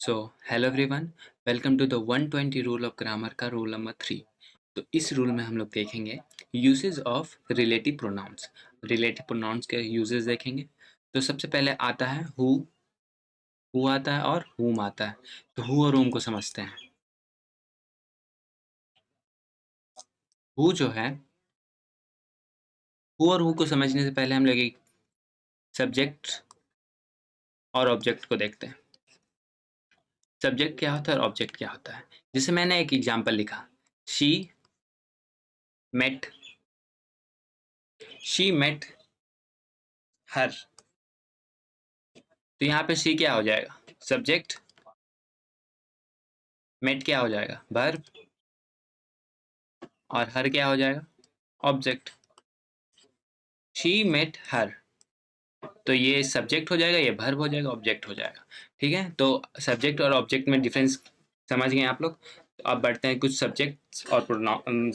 So hello everyone, welcome to the 120 rule of grammar का rule number 3। तो इस rule में हम लोग देखेंगे usage of relative pronouns. Relative pronouns के यूजेस देखेंगे। तो सबसे पहले आता है हु आता है और whom आता है। तो हु और whom को समझते हैं। हु जो है, हु और हु को समझने से पहले हम लोग एक सब्जेक्ट और ऑब्जेक्ट को देखते हैं। सब्जेक्ट क्या होता है और ऑब्जेक्ट क्या होता है। जैसे मैंने एक एग्जाम्पल लिखा, शी मेट हर। तो यहाँ पे शी क्या हो जाएगा, सब्जेक्ट। मेट क्या हो जाएगा, वर्ब। और हर क्या हो जाएगा, ऑब्जेक्ट। शी मेट हर, तो ये सब्जेक्ट हो जाएगा, ये वर्ब हो जाएगा, ऑब्जेक्ट हो जाएगा। ठीक है, तो सब्जेक्ट और ऑब्जेक्ट में डिफरेंस समझ गए आप लोग। तो अब बढ़ते हैं कुछ सब्जेक्ट और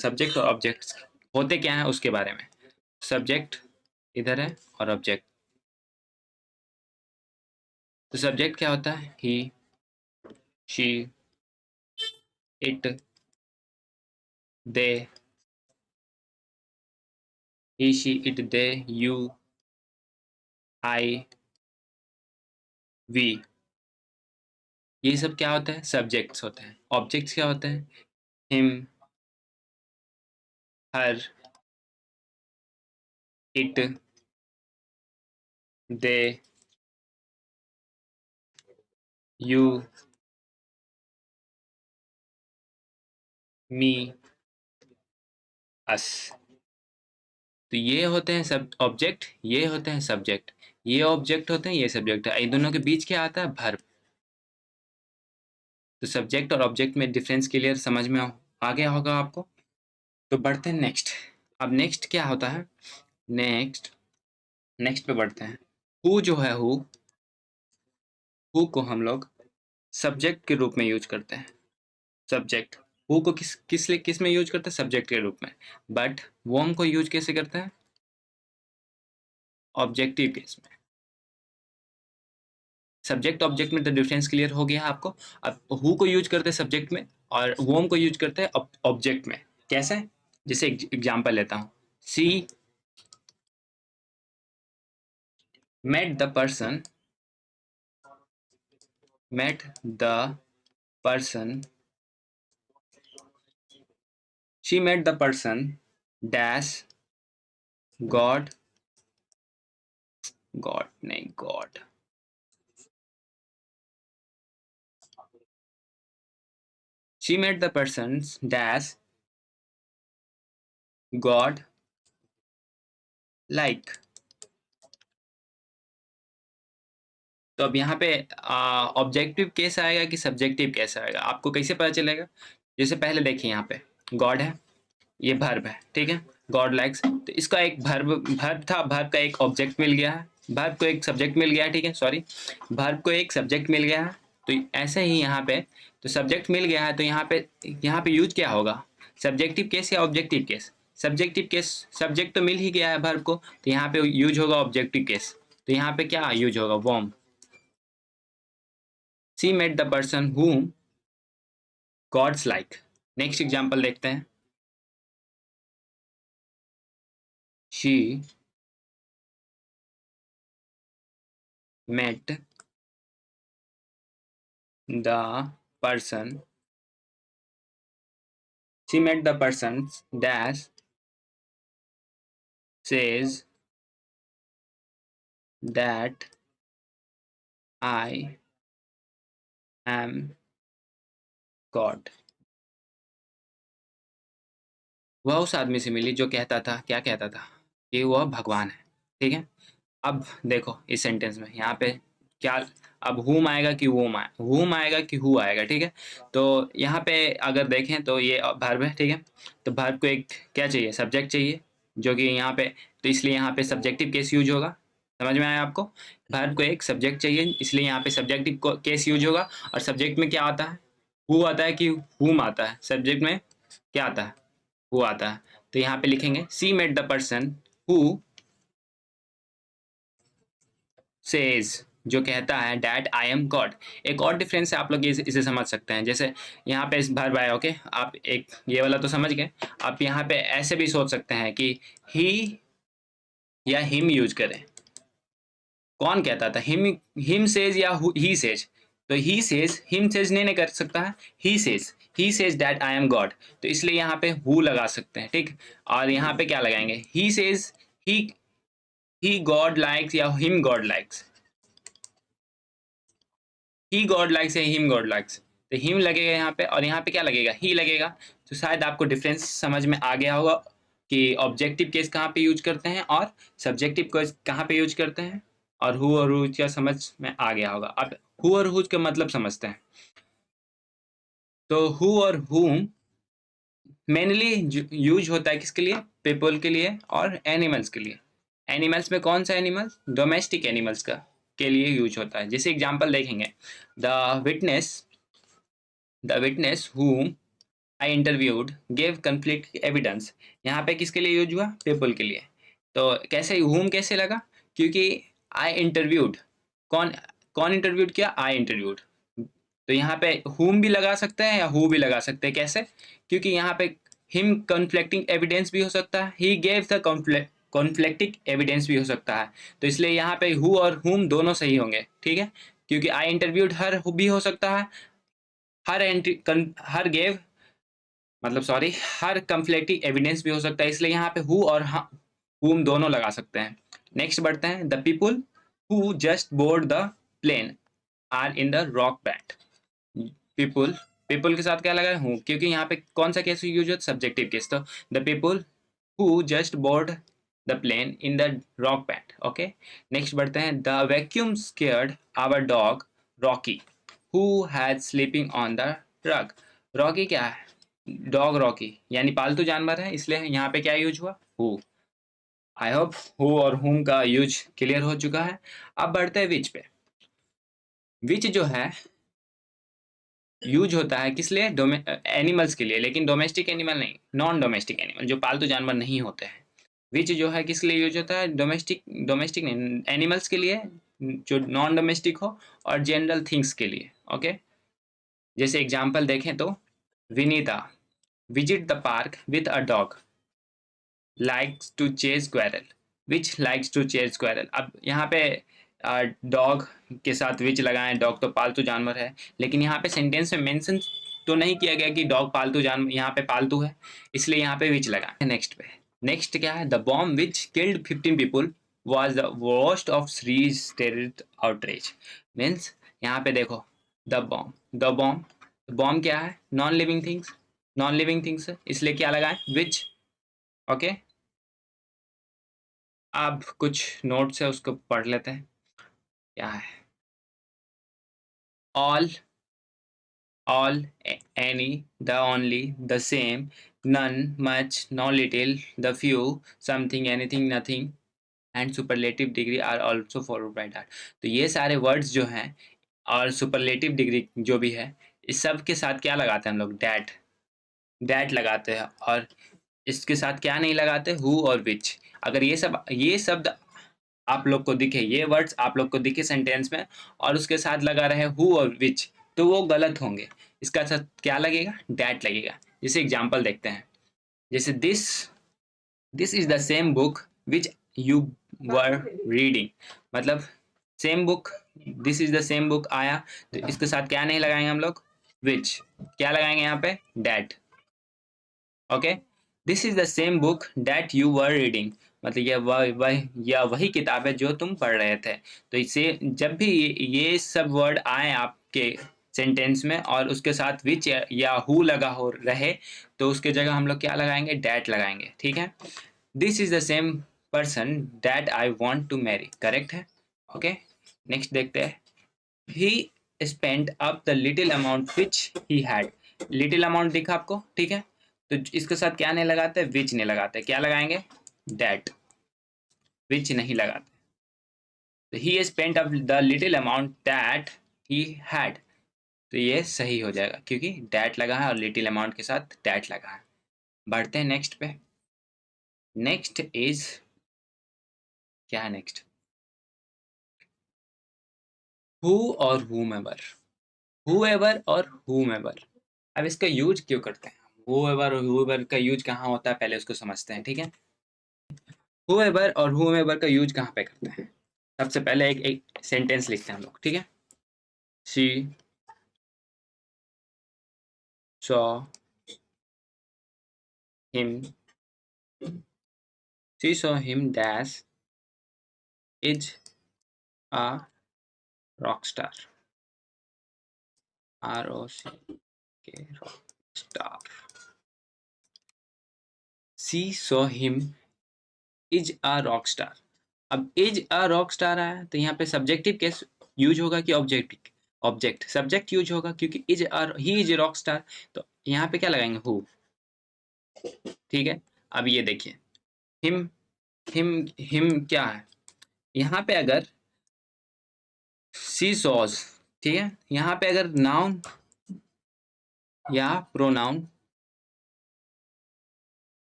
सब्जेक्ट और ऑब्जेक्ट्स होते क्या हैं उसके बारे में। सब्जेक्ट इधर है और ऑब्जेक्ट। तो सब्जेक्ट क्या होता है, he, she, it, they. He, she, it, they, you, I, we. ये सब क्या होता है, सब्जेक्ट्स होते हैं। ऑब्जेक्ट्स क्या होते हैं, him, her, it, they, you, me, us. तो ये होते हैं सब ऑब्जेक्ट, ये होते हैं सब्जेक्ट। ये ऑब्जेक्ट होते हैं, ये सब्जेक्ट है। इन दोनों के बीच क्या आता है, वर्ब। तो सब्जेक्ट और ऑब्जेक्ट में डिफरेंस क्लियर समझ में आ गया होगा आपको। तो बढ़ते हैं नेक्स्ट। अब नेक्स्ट क्या होता है, नेक्स्ट पे बढ़ते हैं। हु जो है, हु को हम लोग सब्जेक्ट के रूप में यूज करते हैं। सब्जेक्ट हु को किस में यूज करते हैं, सब्जेक्ट के रूप में। बट वॉम को यूज कैसे करते हैं, ऑब्जेक्टिव केस में। सब्जेक्ट ऑब्जेक्ट में तो डिफरेंस क्लियर हो गया आपको। अब हु को यूज करते हैं सब्जेक्ट में और वोम को यूज करते हैं ऑब्जेक्ट में। कैसे, जैसे एग्जांपल लेता हूँ, सी met the person met the person she met the person dash God नहीं God, she met the person dash god like। तो अब यहाँ पे ऑब्जेक्टिव केस आएगा कि सब्जेक्टिव केस आएगा, आपको कैसे पता चलेगा। जैसे पहले देखिए, यहाँ पे गॉड है, ये भर्ब है, ठीक है। गॉड लाइक्स, तो इसका एक भर्ब था, भर्ब का एक ऑब्जेक्ट मिल गया है, भर्ब को एक सब्जेक्ट मिल गया है, ठीक है, सॉरी, भर्ब को एक सब्जेक्ट मिल गया है। तो ऐसे ही यहाँ पे तो सब्जेक्ट मिल गया है, तो यहाँ पे यूज क्या होगा, सब्जेक्टिव केस या objective case. Subjective case, subject तो मिल ही गया है भर्ब को, तो यहाँ पे यूज होगा ऑब्जेक्टिव केस। तो यहाँ पे क्या यूज होगा, whom. She met the person whom God likes. Next example देखते हैं, she met the person she met the person dash says that I am God। वह उस आदमी से मिली जो कहता था, क्या कहता था, कि वह भगवान है, ठीक है। अब देखो इस सेंटेंस में यहाँ पे क्या, अब whom आएगा कि whom आएगा कि who आएगा, ठीक है। तो यहाँ पे अगर देखें तो ये वर्ब है, ठीक है। तो वर्ब को एक क्या चाहिए, सब्जेक्ट चाहिए, जो कि यहाँ पे, तो इसलिए यहाँ पे सब्जेक्टिव केस यूज होगा। समझ में आया आपको, वर्ब को एक सब्जेक्ट चाहिए, इसलिए यहाँ पे सब्जेक्टिव केस यूज होगा। और सब्जेक्ट में क्या आता है, who आता है कि whom आता है, सब्जेक्ट में क्या आता है, who आता है। तो यहाँ पे लिखेंगे she met the person who says, जो कहता है डैट आई एम गॉड। एक और डिफरेंस से आप लोग इसे समझ सकते हैं। जैसे यहाँ पे इस वर्ब आया, ओके, आप एक ये वाला तो समझ गए। आप यहाँ पे ऐसे भी सोच सकते हैं कि ही या हिम यूज करें। कौन कहता था? हिम सेज या ही सेज? तो ही सेज, हिम सेज नहीं कर सकता है, he says that I am God. तो इसलिए यहाँ पे हु लगा सकते हैं, ठीक। और यहाँ पे क्या लगाएंगे? He says he God likes या हिम गॉड लाइक्स। ही गॉड लाइक्स या हिम गॉड लाइक्स, तो हिम लगेगा यहाँ पे, और यहाँ पे क्या लगेगा? ही लगेगा। तो शायद आपको डिफरेंस समझ में आ गया होगा कि ऑब्जेक्टिव केस कहाँ पे यूज करते हैं और सब्जेक्टिव केस कहाँ पे यूज करते हैं। और हु और हुज का समझ में आ गया होगा। अब हु और हुज का मतलब समझते हैं। तो हु और हुम मेनली यूज होता है किसके लिए? पीपल के लिए और एनिमल्स के लिए। एनिमल्स में कौन सा एनिमल्स? डोमेस्टिक एनिमल्स का के लिए यूज होता है। जैसे एग्जांपल देखेंगे, the witness the witness whom I interviewed gave conflict evidence. यहाँ पे किसके लिए यूज हुआ? पीपल के लिए। तो कैसे whom कैसे लगा? क्योंकि आई इंटरव्यूड, कौन कौन इंटरव्यूड किया? I interviewed. तो यहाँ पे whom भी लगा सकते हैं या who भी लगा सकते हैं। कैसे? क्योंकि यहाँ पे हिम कॉन्फ्लिक्टिंग एविडेंस भी हो सकता है, he gave the conflicting evidence भी हो सकता है। तो इसलिए यहाँ पे हु और whom दोनों सही होंगे, ठीक है। क्योंकि आई इंटरव्यूड हर भी हो सकता है, हर गेव मतलब सॉरी हर कंफ्लिक्टिंग एविडेंस भी हो सकता है। इसलिए यहाँ पे हु और हुम दोनों लगा सकते हैं। नेक्स्ट बढ़ते हैं, the people who just board the plane are in the rock band. People people के साथ क्या लगा है? हूँ, क्योंकि यहाँ पे कौन सा केस यूज होता है? Subjective case. तो the people who just board the plane in the rock band. Okay, next बढ़ते हैं, the vacuum scared our dog Rocky who has sleeping on the rug. Rocky क्या है? डॉग रॉकी यानी पालतू जानवर है, इसलिए यहाँ पे क्या यूज हुआ? हु। आई होप हु और हुम का यूज क्लियर हो चुका है। अब बढ़ते हैं विच पे। विच जो है यूज होता है किस लिए? एनिमल्स के लिए, लेकिन डोमेस्टिक एनिमल नहीं, नॉन डोमेस्टिक एनिमल जो पालतू जानवर नहीं होते हैं। विच जो है किस लिए यूज होता है? डोमेस्टिक डोमेस्टिक नहीं, एनिमल्स के लिए जो नॉन डोमेस्टिक हो, और जनरल थिंग्स के लिए। ओके, जैसे एग्जांपल देखें तो, Vinita visit the park with a dog likes to chase squirrel. Which likes to chase squirrel. अब यहाँ पे डॉग के साथ विच लगाएं, डॉग तो पालतू जानवर है, लेकिन यहाँ पे सेंटेंस में मेंशन तो नहीं किया गया कि डॉग पालतू जानवर, यहाँ पे पालतू है, इसलिए यहाँ पे विच लगाएं। नेक्स्ट पे, नेक्स्ट क्या है? The bomb which killed 15 people was the worst of Sri's terror outrage। Means यहाँ पे देखो, द बॉम्ब क्या है? नॉन लिविंग थिंग्स है, इसलिए क्या लगाएं? विच। ओके, अब कुछ नोट्स है उसको पढ़ लेते हैं। क्या है? All, any, the only, the same, none, much, no little, the few, something, anything, nothing and superlative degree are also followed by that. तो ये सारे वर्ड्स जो हैं और सुपरलेटिव डिग्री जो भी है, इस सब के साथ क्या लगाते हैं हम लोग? डैट लगाते हैं। और इसके साथ क्या नहीं लगाते? हु और विच। अगर ये शब्द आप लोग को दिखे, ये वर्ड्स आप लोग को दिखे सेंटेंस में, और उसके साथ लगा रहे हु और विच, तो वो गलत होंगे। इसका साथ क्या लगेगा? डैट लगेगा। जैसे एग्जांपल देखते हैं, जैसे this is the same book which you were reading. मतलब same book, this is the same book आया, तो इसके साथ क्या नहीं लगाएंगे हम लोग? विच। क्या लगाएंगे यहाँ पे? That. Okay, this is the same book that you were reading. मतलब यह वही किताब है जो तुम पढ़ रहे थे। तो इसे जब भी ये सब वर्ड आए आपके सेंटेंस में और उसके साथ विच या हु लगा हो रहे, तो उसके जगह हम लोग क्या लगाएंगे? डैट लगाएंगे, ठीक है। This is the same person that I want to marry, correct है। ओके, नेक्स्ट देखते हैं, he spend up the little amount which he had. Little amount दिखा आपको, ठीक है। तो इसके साथ क्या नहीं लगाते? विच नहीं लगाते, क्या लगाएंगे? डैट। विच नहीं लगाते। तो ही spent up the little amount that he had, तो ये सही हो जाएगा क्योंकि डैट लगा है और लिटिल अमाउंट के साथ डैट लगा है। बढ़ते हैं नेक्स्ट पे। नेक्स्ट इज क्या है? नेक्स्ट हु और whomever, whoever और whomever। अब इसका यूज क्यों करते हैं? whoever और whoever का यूज कहाँ होता है, पहले उसको समझते हैं, ठीक है। whoever और whomever का यूज कहाँ पे करते हैं? सबसे पहले एक सेंटेंस लिखते हैं हम लोग, ठीक है। she saw him, she saw him dash is a rock star, ROCK rock star। she saw him is a rock star। अब इज अ रॉक स्टार आया तो यहाँ पे सब्जेक्टिव केस यूज होगा कि ऑब्जेक्ट सब्जेक्ट यूज होगा, क्योंकि he is rock star, तो यहाँ पे क्या लगाएंगे? हु, ठीक है। अब ये देखिए, हिम हिम क्या है यहाँ पे? अगर सी सॉज, ठीक है, यहाँ पे अगर नाउन या प्रोनाउन,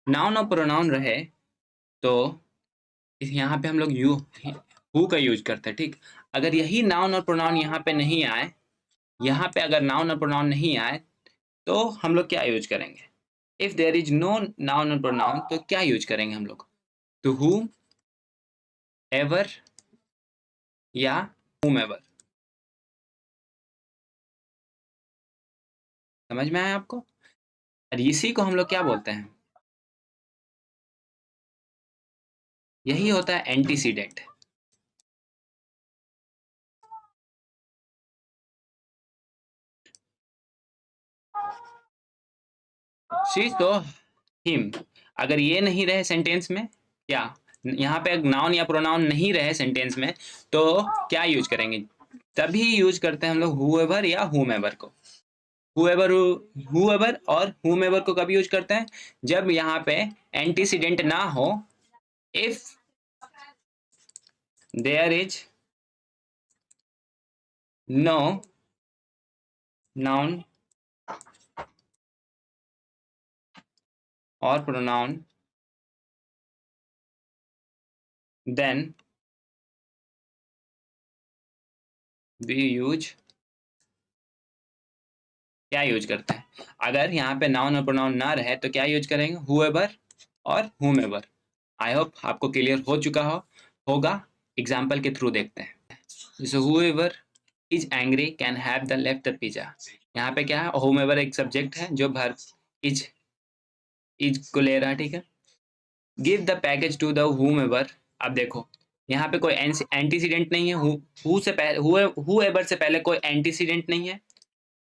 नाउन और प्रोनाउन रहे तो यहाँ पे हम लोग हु का यूज करते हैं, ठीक। अगर यही नाउन और प्रोनाउन यहाँ पे नहीं आए, यहाँ पे अगर नाउन और प्रोनाउन नहीं आए तो हम लोग क्या यूज करेंगे? If there is no noun और प्रोनाउन तो क्या यूज करेंगे हम लोग? तो हु एवर या whomever। समझ में आया आपको? और इसी को हम लोग क्या बोलते हैं? यही होता है एंटीसीडेंट। शी तो हिम, अगर ये नहीं रहे सेंटेंस में, क्या यहाँ पे नाउन या प्रोनाउन नहीं रहे सेंटेंस में, तो क्या यूज करेंगे? तभी यूज करते हैं हम लोग whoever या whomever को। whoever और whomever को कभी यूज करते हैं? जब यहाँ पे एंटीसीडेंट ना हो, if there is no noun और प्रोनाउन देन वी यूज, क्या यूज करते हैं? अगर यहाँ पे नाउन और प्रोनाउन ना रहे तो क्या यूज करेंगे? whoever और whomever। आई होप आपको क्लियर हो चुका होगा। एग्जाम्पल के थ्रू देखते हैं। so whoever is angry can have the left the pizza। यहाँ पे क्या है? whomever एक सब्जेक्ट है जो वर्ब इज को ले रहा है, ठीक है। Give the package to the whomever। अब देखो यहाँ पे कोई एंटीसीडेंट नहीं है, हु से पहले whoever से पहले कोई एंटीसीडेंट नहीं है,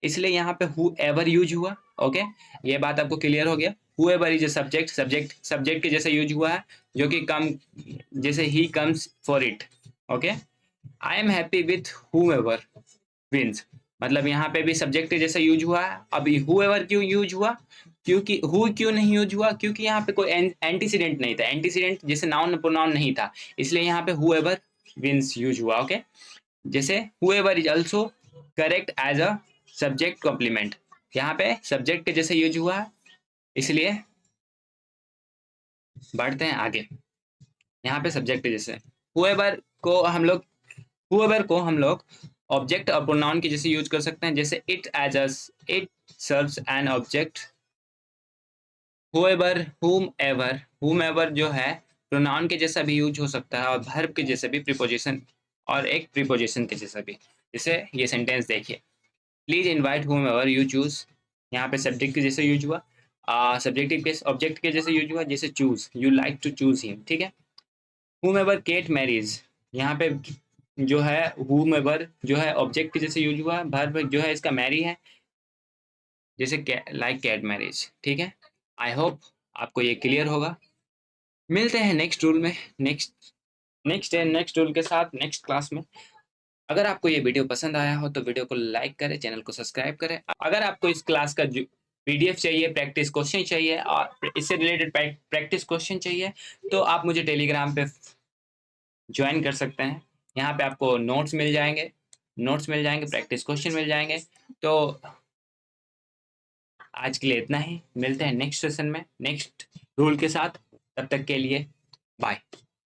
इसलिए यहाँ पे whoever यूज हुआ। ओके, ये बात आपको क्लियर हो गया। whoever इज अ सब्जेक्ट के जैसे यूज हुआ है, जो कि जैसे ही comes for it. Okay, I am happy with whomever wins, मतलब यहाँ पे भी सब्जेक्ट के जैसा यूज हुआ है। अब whoever क्यों यूज हुआ? क्योंकि हु क्यों नहीं यूज हुआ? क्योंकि यहाँ पे कोई एंटीसीडेंट नहीं था, एंटीसीडेंट जैसे नाउन प्रोनाउन नहीं था, इसलिए यहाँ पे whoever विंस यूज हुआ। ओके, जैसे whoever is also correct as a subject complement, यहाँ पे सब्जेक्ट के जैसे यूज हुआ है, इसलिए बढ़ते हैं आगे। यहाँ पे सब्जेक्ट के जैसे whoever को हम लोग whoever को हम लोग ऑब्जेक्ट और प्रोनाउन के जैसे यूज कर सकते हैं, जैसे it as us, it serves an object. whoever जो है प्रोनाउन के जैसा भी यूज हो सकता है, और वर्ब के जैसे भी प्रीपोजिशन, और एक प्रीपोजिशन के जैसा भी। जैसे ये सेंटेंस देखिए, please invite whomever you choose, यहाँ पे सब्जेक्ट के जैसे यूज हुआ, सब्जेक्टिव केस ऑब्जेक्ट के जैसे यूज हुआ, जैसे choose, you like to choose him, ठीक है। whomever Kate marries, यहाँ पे जो है whomever जो है ऑब्जेक्ट के जैसे यूज हुआ, वर्ब जो है इसका मैरी है, जैसे लाइक कैट मैरिज, ठीक है। आई होप आपको ये क्लियर होगा। मिलते हैं नेक्स्ट रूल में, नेक्स्ट रूल के साथ नेक्स्ट क्लास में। अगर आपको ये वीडियो पसंद आया हो तो वीडियो को लाइक करें, चैनल को सब्सक्राइब करें। अगर आपको इस क्लास का पीडीएफ चाहिए, प्रैक्टिस क्वेश्चन चाहिए और इससे रिलेटेड प्रैक्टिस क्वेश्चन चाहिए, तो आप मुझे टेलीग्राम पे ज्वाइन कर सकते हैं। यहाँ पे आपको नोट्स मिल जाएंगे, प्रैक्टिस क्वेश्चन मिल जाएंगे। तो आज के लिए इतना ही, मिलते हैं नेक्स्ट सेशन में नेक्स्ट रूल के साथ। तब तक के लिए बाय।